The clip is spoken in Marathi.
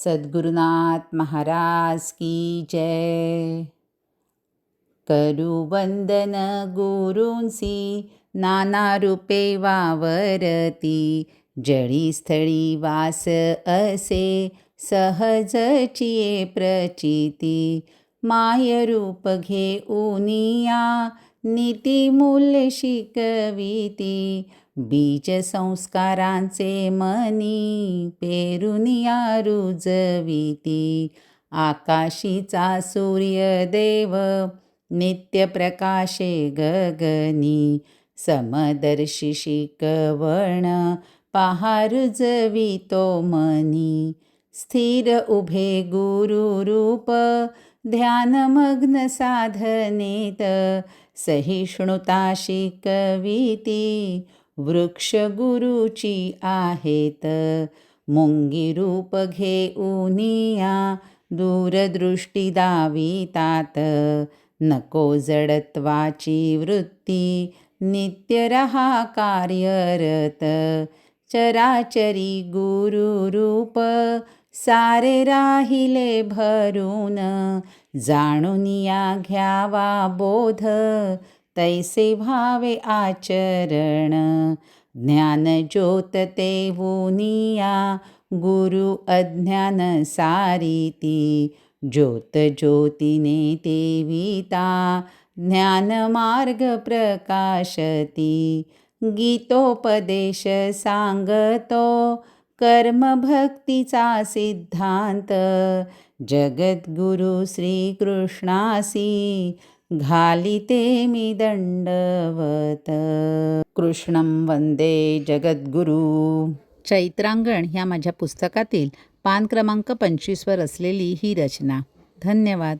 सद्गुरुनाथ महाराज की जय। करू वंदन गुरूंसी, नाना रूपे वावरती, जळी स्थळी वास असे, सहजचिये प्रचिती, माय रूप घेऊनिया, नीती मूल्य शिकविती, बीज संस्कारांचे मनी, पेरुनिया रुजविती, आकाशीचा सूर्यदेव, नित्य प्रकाशे गगनी, समदर्शी शिकवण, पहा रुजवितो मनी, स्थिर उभे गुरुरूप, ध्यानमग्न साधनेत, सहिष्णुता शिकविती, वृक्ष गुरुची आहेत, मुंगी रूप घेऊनिया, दूरदृष्टी दावितात, नको जडत्वाची वृत्ती, नित्य रहा कार्यरत, चराचरी गुरुरूप, सारे राहिले भरून, जाणूनिया घ्यावा बोध, तैसे भावे आचरण, ज्ञान ज्योत तेवुनिया, गुरु अज्ञान सारिती, ज्योत ज्योतीने तेविता, ज्ञान मार्ग प्रकाशती, गीतोपदेश सांगतो, कर्म भक्तीचा सिद्धांत, जगद्गुरु श्रीकृष्णासी, घालिते मी दंडवत। कृष्णं वंदे जगद्गुरु। चैत्रांगण ह्या माझ्या पुस्तकातील पान क्रमांक 25 वर असलेली ही रचना। धन्यवाद।